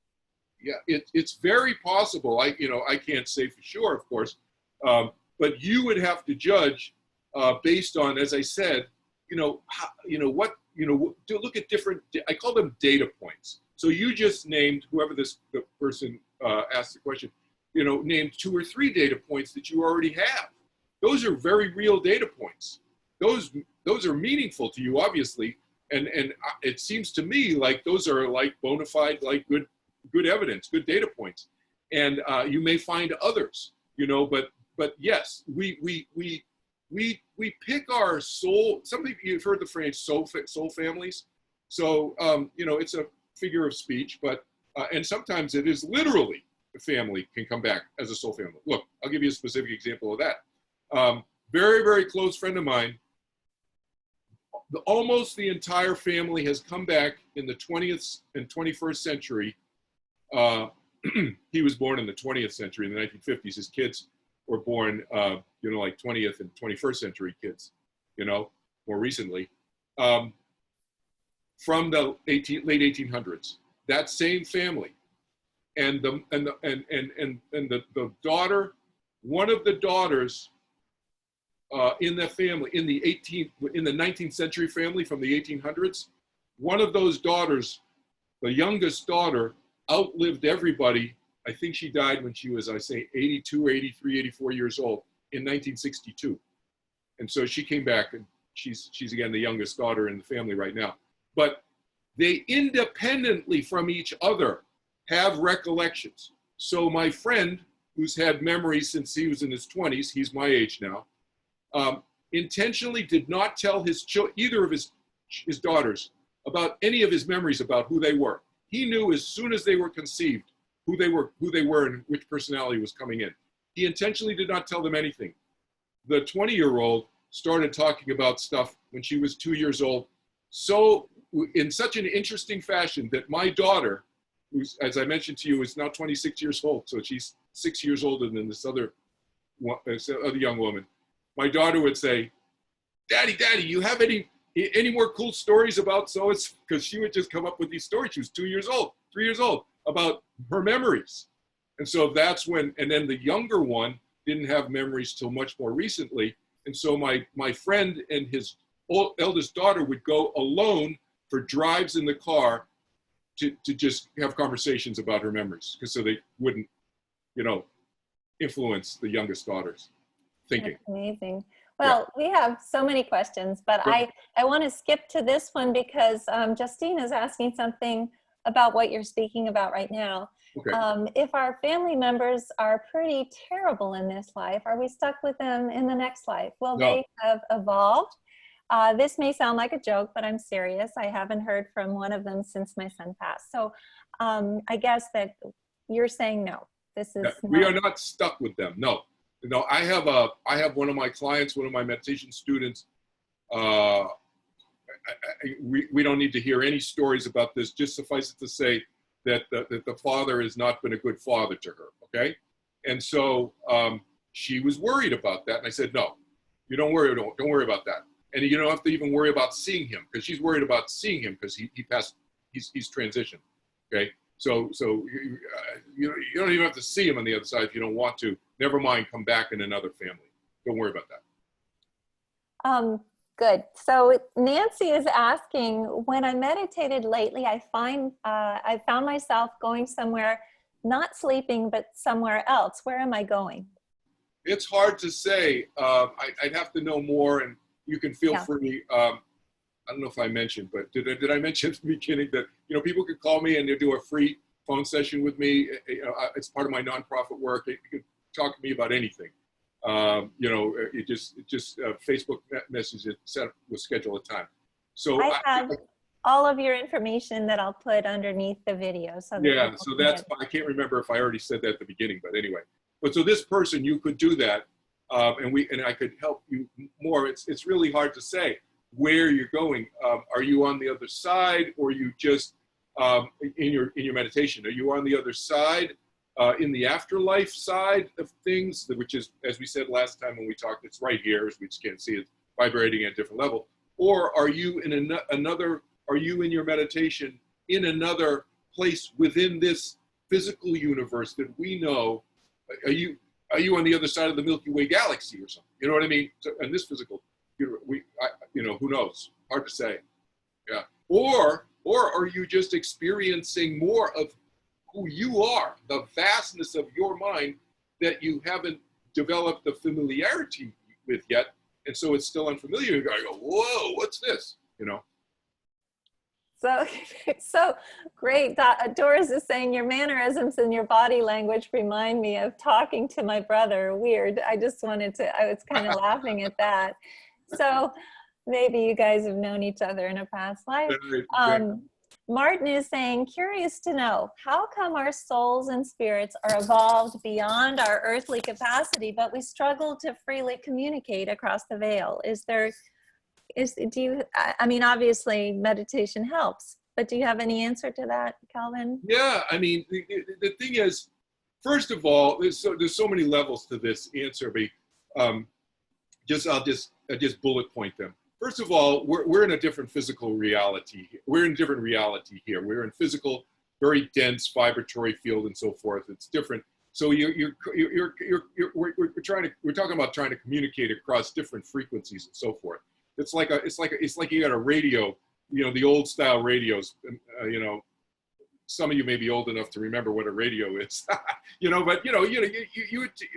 Yeah, it's very possible. I can't say for sure, of course, but you would have to judge based on, as I said, to look at different. I call them data points. So you just named, whoever the person asked the question, named 2 or 3 data points that you already have. Those are very real data points. Those are meaningful to you, obviously, and it seems to me like those are like bona fide, like good evidence, good data points, and you may find others, but yes, we pick our soul. Some people, you've heard the phrase soul families. So it's a figure of speech, but and sometimes it is literally a family can come back as a soul family. Look, I'll give you a specific example of that. Very, very close friend of mine. Almost the entire family has come back in the 20th and 21st century. He was born in the 20th century, in the 1950s. His kids were born, like 20th and 21st century kids, more recently, from the late 1800s. That same family, and the daughter, one of the daughters in that family, in the 19th century family from the 1800s, one of those daughters, the youngest daughter, outlived everybody. I think she died when she was, 82, 83, 84 years old in 1962. And so she came back, and she's again the youngest daughter in the family right now. But they independently from each other have recollections. So my friend, who's had memories since he was in his 20s, he's my age now, intentionally did not tell either of his daughters about any of his memories about who they were. He knew as soon as they were conceived who they were and which personality was coming in. He intentionally did not tell them anything. The 20-year-old started talking about stuff when she was 2 years old, so in such an interesting fashion that my daughter, who's, as I mentioned to you, is now 26 years old, so she's 6 years older than this other young woman. My daughter would say, Daddy, you have any more cool stories about so it's because she would just come up with these stories. She was 2 years old, 3 years old, about her memories. And so that's when, and then the younger one didn't have memories till much more recently. And so my friend and his eldest daughter would go alone for drives in the car to just have conversations about her memories, because so they wouldn't, influence the youngest daughter's thinking. That's amazing. Well, we have so many questions, but Sure. I want to skip to this one because Justine is asking something about what you're speaking about right now. Okay. If our family members are pretty terrible in this life, are we stuck with them in the next life? Will they have evolved? This may sound like a joke, but I'm serious. I haven't heard from one of them since my son passed. So I guess that you're saying no. This is we are not stuck with them. No. I have one of my clients, one of my meditation students. We don't need to hear any stories about this. Just suffice it to say that the father has not been a good father to her. Okay, and so she was worried about that, and I said, no, you don't worry about that, and you don't have to even worry about seeing him, because she's worried about seeing him because he passed. He's transitioned. Okay, so you don't even have to see him on the other side if you don't want to. Never mind, come back in another family. Don't worry about that. Good. So Nancy is asking, when I meditated lately, I found myself going somewhere, not sleeping, but somewhere else. Where am I going? It's hard to say. I'd have to know more, and you can feel free. I don't know if I mentioned, but did I mention at the beginning that, you know, people could call me and they do a free phone session with me. You know, it's part of my nonprofit work. You could talk to me about anything. You know, it just Facebook message it, we'll schedule a time. So I have all of your information that I'll put underneath the video. So yeah, so that's, I can't remember if I already said that at the beginning, but anyway. But so this person, you could do that, and I could help you more. It's really hard to say where you're going. Are you on the other side, or are you just in your meditation? Are you on the other side? In the afterlife side of things, which is, as we said last time when we talked, it's right here, as we just can't see it, vibrating at a different level. Or are you in are you in your meditation in another place within this physical universe that we know? Are you on the other side of the Milky Way galaxy or something? You know what I mean? So, and this physical, you know, who knows? Hard to say. Yeah. Or are you just experiencing more of who you are, the vastness of your mind that you haven't developed the familiarity with yet, and so it's still unfamiliar. You gotta go, whoa, what's this? You know. So great. Doris is saying your mannerisms and your body language remind me of talking to my brother. Weird. I was kind of laughing at that. So maybe you guys have known each other in a past life. Martin is saying, curious to know, how come our souls and spirits are evolved beyond our earthly capacity, but we struggle to freely communicate across the veil? I mean, obviously meditation helps, but do you have any answer to that, Kelvin? Yeah, I mean, the thing is, first of all, there's so many levels to this answer, but I'll just bullet point them. First of all, we're in a different physical reality. We're in a different reality here. We're in physical, very dense vibratory field and so forth. It's different. So we're talking about trying to communicate across different frequencies and so forth. It's like you got a radio, you know, the old style radios. You know, some of you may be old enough to remember what a radio is. You know, but you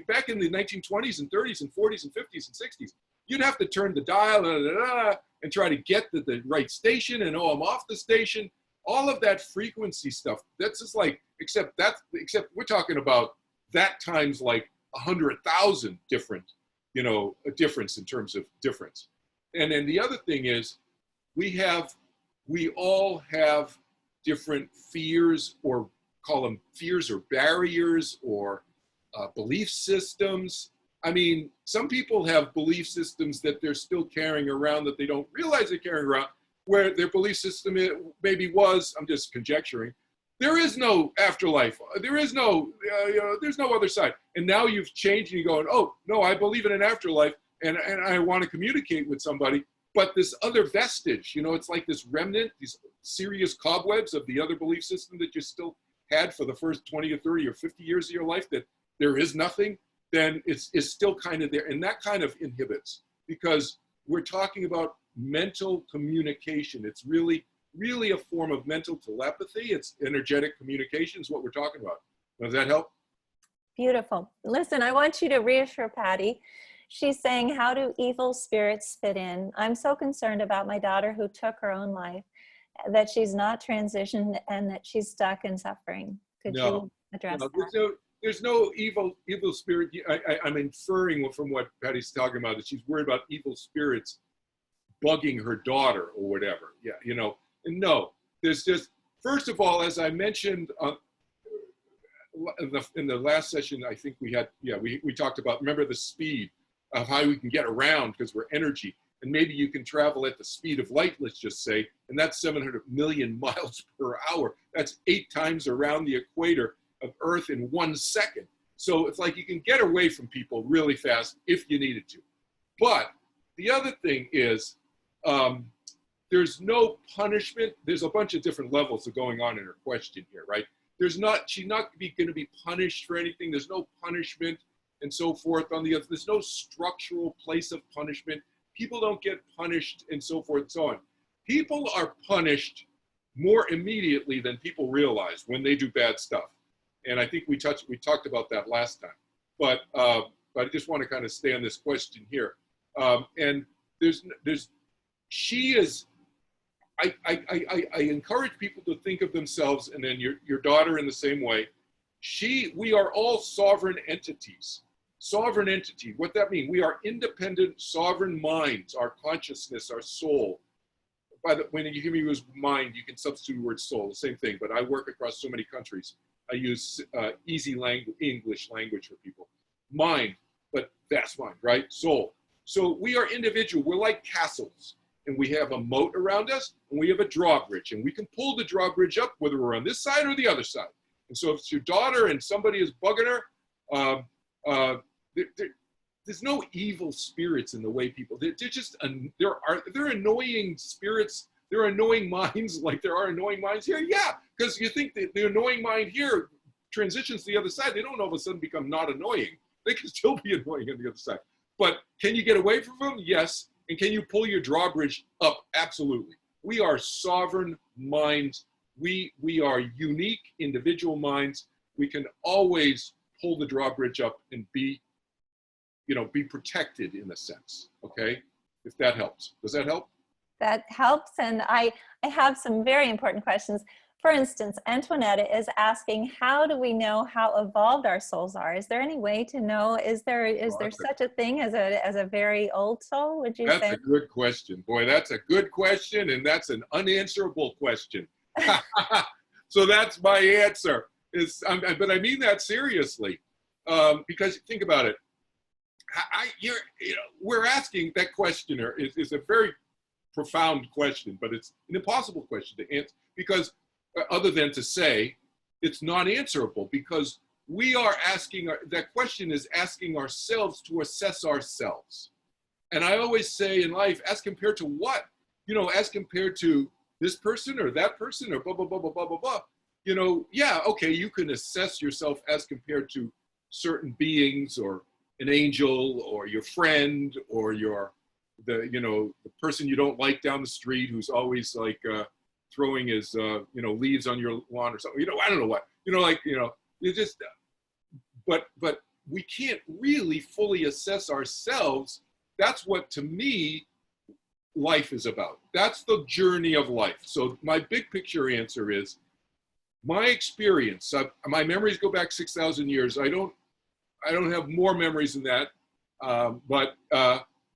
back in the 1920s and 30s and 40s and 50s and 60s. You'd have to turn the dial and try to get to the right station, and I'm off the station. All of that frequency stuff. That's just like, except we're talking about that times like 100,000 different, you know, a difference in terms of difference. And then the other thing is, we all have different fears, or call them fears or barriers, or belief systems. I mean, some people have belief systems that they're still carrying around that they don't realize they're carrying around, where their belief system maybe was, I'm just conjecturing, there is no afterlife, there is no, there's no other side. And now you've changed and you're going, oh, no, I believe in an afterlife and I want to communicate with somebody, but this other vestige, you know, it's like this remnant, these serious cobwebs of the other belief system that you still had for the first 20 or 30 or 50 years of your life, that there is nothing. Then it's still kind of there. And that kind of inhibits, because we're talking about mental communication. It's really, really a form of mental telepathy. It's energetic communication is what we're talking about. Does that help? Beautiful. Listen, I want you to reassure Patty. She's saying, how do evil spirits fit in? I'm so concerned about my daughter who took her own life, that she's not transitioned and that she's stuck in suffering. Could you address that? There's no evil spirit. I'm inferring from what Patty's talking about, that she's worried about evil spirits bugging her daughter or whatever. Yeah, you know, and no, there's just, first of all, as I mentioned in the last session, I think we had, we talked about, remember the speed of how we can get around because we're energy. And maybe you can travel at the speed of light, let's just say, and that's 700 million miles per hour. That's 8 times around the equator of Earth in 1 second. So it's like you can get away from people really fast if you needed to. But the other thing is, there's no punishment. There's a bunch of different levels of going on in her question here, right? She's not going to be punished for anything. There's no punishment and so forth on the other. There's no structural place of punishment. people don't get punished and so forth and so on. People are punished more immediately than people realize when they do bad stuff. And I think we talked about that last time. But I just want to kind of stay on this question here. And I encourage people to think of themselves, and then your daughter in the same way. We are all sovereign entities. Sovereign entity, what that means? We are independent, sovereign minds, our consciousness, our soul. When you hear me use mind, you can substitute the word soul, the same thing, but I work across so many countries. I use easy English language for people. Mind, but that's mind, right? Soul. So we are individual. We're like castles, and we have a moat around us, and we have a drawbridge, and we can pull the drawbridge up whether we're on this side or the other side. And so if it's your daughter and somebody is bugging her, there's no evil spirits in the way people. They're just they're annoying spirits. There are annoying minds like there are annoying minds here. Yeah, because you think that the annoying mind here transitions to the other side. They don't all of a sudden become not annoying. They can still be annoying on the other side. But can you get away from them? Yes. And can you pull your drawbridge up? Absolutely. We are sovereign minds. We are unique individual minds. We can always pull the drawbridge up and be protected in a sense. Okay, if that helps. Does that help? That helps. And I have some very important questions. For instance, Antoinette is asking, how do we know how evolved our souls are? Is there any way to know? Is there such a thing as a very old soul, would you say? That's a good question. Boy, that's a good question, and that's an unanswerable question. So that's my answer. But I mean that seriously, because think about it. We're asking, that questioner is a very profound question, but it's an impossible question to answer, because other than to say it's not answerable, because we are asking, that question is asking ourselves to assess ourselves. And I always say in life, as compared to what? As compared to this person or that person or blah, blah, blah, blah, blah, blah, blah. Yeah, okay, you can assess yourself as compared to certain beings or an angel or your friend or the person you don't like down the street who's always like throwing his leaves on your lawn or something. I don't know what. You just. But we can't really fully assess ourselves. That's what, to me, life is about. That's the journey of life. So my big picture answer is, my experience. My memories go back 6,000 years. I don't have more memories than that, but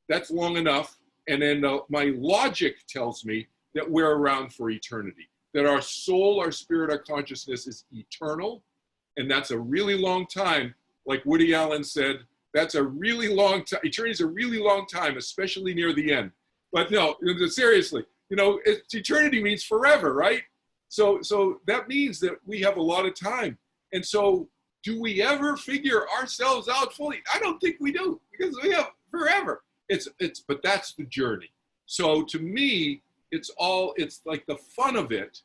that's long enough. And then my logic tells me that we're around for eternity, that our soul, our spirit, our consciousness is eternal. And that's a really long time. Like Woody Allen said, that's a really long time. Eternity is a really long time, especially near the end. But no, seriously, eternity means forever, right? So that means that we have a lot of time. And so do we ever figure ourselves out fully? I don't think we do, because we have forever. But that's the journey. So to me, it's like the fun of it.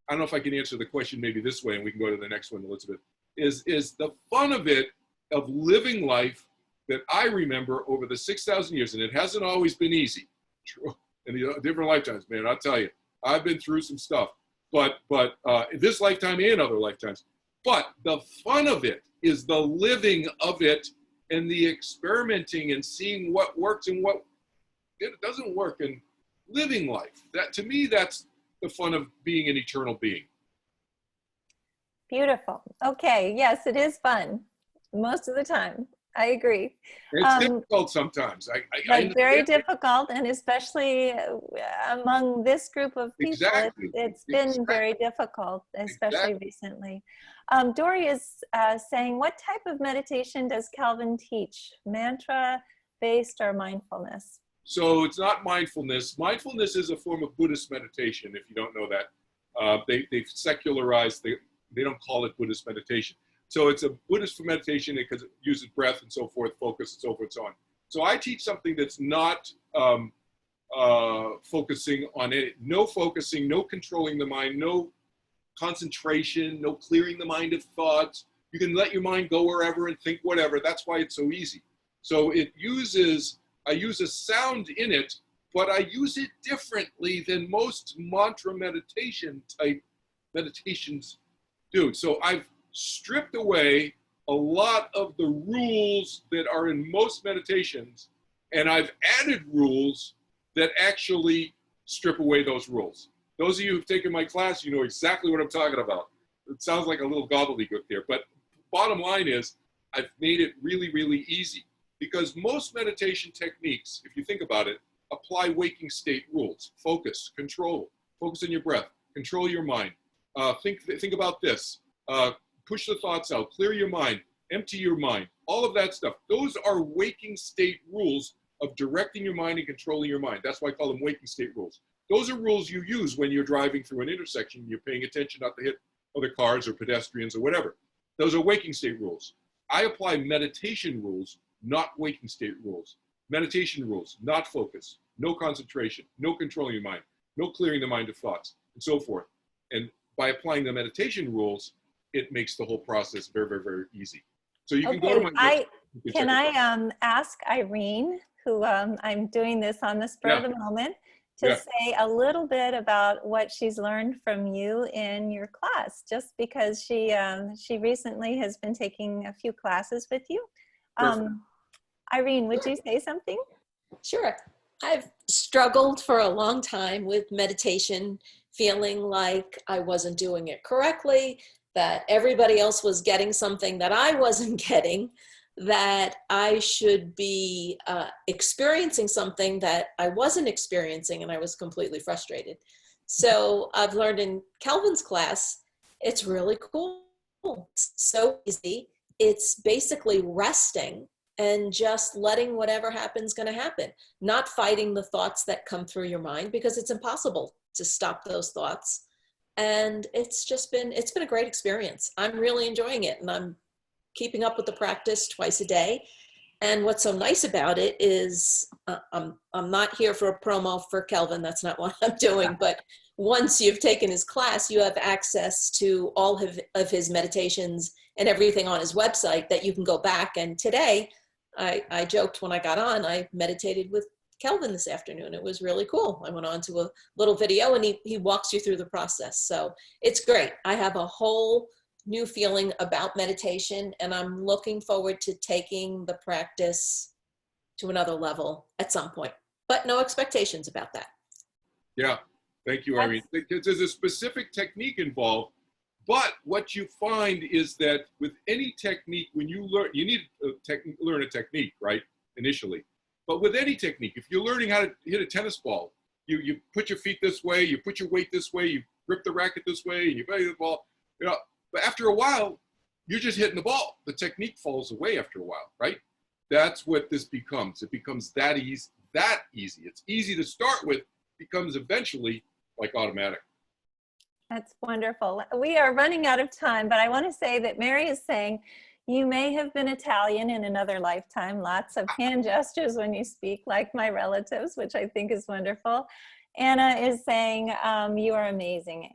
I don't know if I can answer the question maybe this way, and we can go to the next one, Elizabeth, is the fun of it, of living life that I remember over the 6,000 years, and it hasn't always been easy. In the different lifetimes, man, I'll tell you, I've been through some stuff, but in this lifetime and other lifetimes. But the fun of it is the living of it and the experimenting and seeing what works and what it doesn't work, and living life. That, to me, that's the fun of being an eternal being. Beautiful. Okay. Yes, it is fun most of the time. I agree. It's difficult sometimes. Very difficult, and especially among this group of people, exactly. it's been very difficult, especially recently. Dory is saying, what type of meditation does Kelvin teach? Mantra-based or mindfulness? So it's not mindfulness. Mindfulness is a form of Buddhist meditation, if you don't know that. They've secularized, they don't call it Buddhist meditation. So it's a Buddhist meditation because it uses breath and so forth, focus and so forth and so on. So I teach something that's not focusing on it, no focusing, no controlling the mind, no concentration, no clearing the mind of thoughts. You can let your mind go wherever and think whatever. That's why it's so easy. So it uses I use a sound in it, but I use it differently than most mantra meditation type meditations do. So I've stripped away a lot of the rules that are in most meditations, and I've added rules that actually strip away those rules. Those of you who've taken my class, you know exactly what I'm talking about. It sounds like a little gobbledygook there, but bottom line is I've made it really, really easy, because most meditation techniques, if you think about it, apply waking state rules. Focus, control, focus on your breath, control your mind. Think about this. Push the thoughts out, clear your mind, empty your mind, all of that stuff. Those are waking state rules of directing your mind and controlling your mind. That's why I call them waking state rules. Those are rules you use when you're driving through an intersection, you're paying attention not to hit other cars or pedestrians or whatever. Those are waking state rules. I apply meditation rules, not waking state rules. Meditation rules, not focus, no concentration, no controlling your mind, no clearing the mind of thoughts, and so forth. And by applying the meditation rules, it makes the whole process very, very, very easy. So you can go to my website. Can I ask Irene, who I'm doing this on the spur of the moment, to say a little bit about what she's learned from you in your class, just because she recently has been taking a few classes with you. Irene, would you say something? Sure. I've struggled for a long time with meditation, feeling like I wasn't doing it correctly, that everybody else was getting something that I wasn't getting, that I should be experiencing something that I wasn't experiencing, and I was completely frustrated. So I've learned in Kelvin's class, it's really cool. It's so easy. It's basically resting and just letting whatever happens going to happen, not fighting the thoughts that come through your mind, because it's impossible to stop those thoughts. And it's been a great experience. I'm really enjoying it, and I'm keeping up with the practice twice a day. And what's so nice about it is I'm not here for a promo for Kelvin. That's not what I'm doing. But once you've taken his class, you have access to all of his meditations and everything on his website that you can go back. And today, I joked when I got on, I meditated with Kelvin this afternoon. It was really cool. I went on to a little video, and he walks you through the process. So it's great. I have a whole new feeling about meditation, and I'm looking forward to taking the practice to another level at some point, but no expectations about that. Yeah, thank you, Irene. There's a specific technique involved, but what you find is that with any technique, when you learn, you need to learn a technique, right, initially. But with any technique, if you're learning how to hit a tennis ball, you put your feet this way, you put your weight this way, you grip the racket this way, and you play the ball, you know. But after a while, you're just hitting the ball. The technique falls away after a while, right? That's what this becomes. It becomes that easy. It's easy to start with, becomes eventually like automatic. That's wonderful. We are running out of time, but I want to say that Mary is saying, you may have been Italian in another lifetime. Lots of hand gestures when you speak, like my relatives, which I think is wonderful. Anna is saying, you are amazing.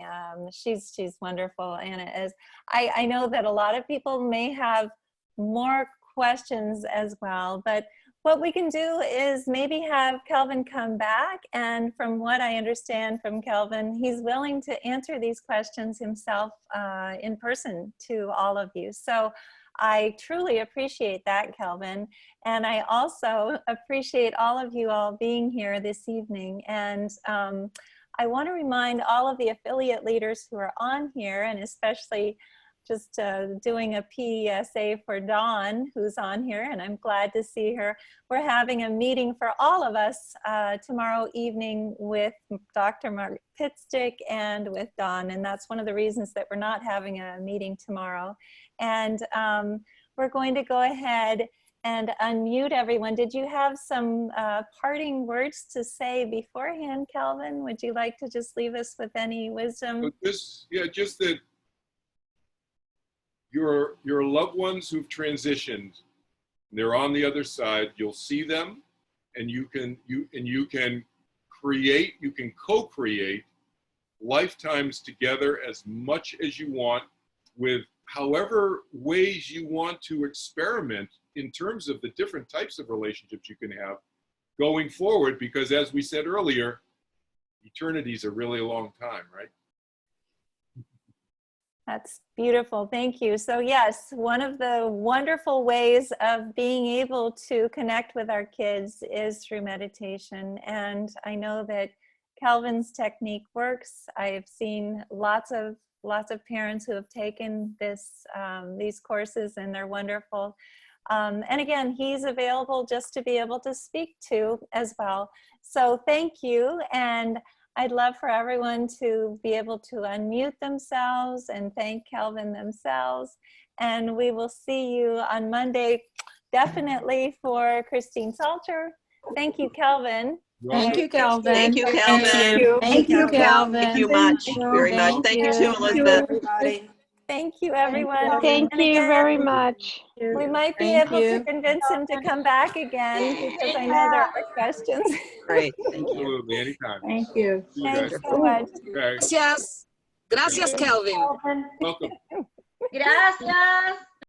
She's wonderful, Anna is. I know that a lot of people may have more questions as well, but what we can do is maybe have Kelvin come back, and from what I understand from Kelvin, he's willing to answer these questions himself in person to all of you. So I truly appreciate that, Kelvin. And I also appreciate all of you all being here this evening. And I want to remind all of the affiliate leaders who are on here, and especially just doing a PSA for Dawn, who's on here, and I'm glad to see her. We're having a meeting for all of us tomorrow evening with Dr. Mark Pitstick and with Dawn, and that's one of the reasons that we're not having a meeting tomorrow. And we're going to go ahead and unmute everyone. Did you have some parting words to say beforehand, Kelvin? Would you like to just leave us with any wisdom? Just that your loved ones who've transitioned, they're on the other side. You'll see them, and you can co-create lifetimes together as much as you want, with however ways you want to experiment in terms of the different types of relationships you can have. going forward, because as we said earlier, eternity is a really long time, right? That's beautiful. Thank you. So yes, one of the wonderful ways of being able to connect with our kids is through meditation. And I know that Kelvin's technique works. I've seen lots of parents who have taken these courses, and they're wonderful. And again, he's available just to be able to speak to as well. So thank you. And I'd love for everyone to be able to unmute themselves and thank Kelvin themselves. And we will see you on Monday, definitely, for Christine Salter. Thank you, Kelvin. Thank you, Kelvin. Thank you, Kelvin. Thank you, Kelvin. Thank you much, very much. Thank you too, Elizabeth. Everybody. Thank you, everyone. Thank And you again, very much. we might be Thank able to you. convince him to come back again, because I know there are questions. Great, thank you. Absolutely, anytime. Thank you. See you Thanks guys. so much. Okay, Gracias. Gracias, Kelvin. welcome. Gracias.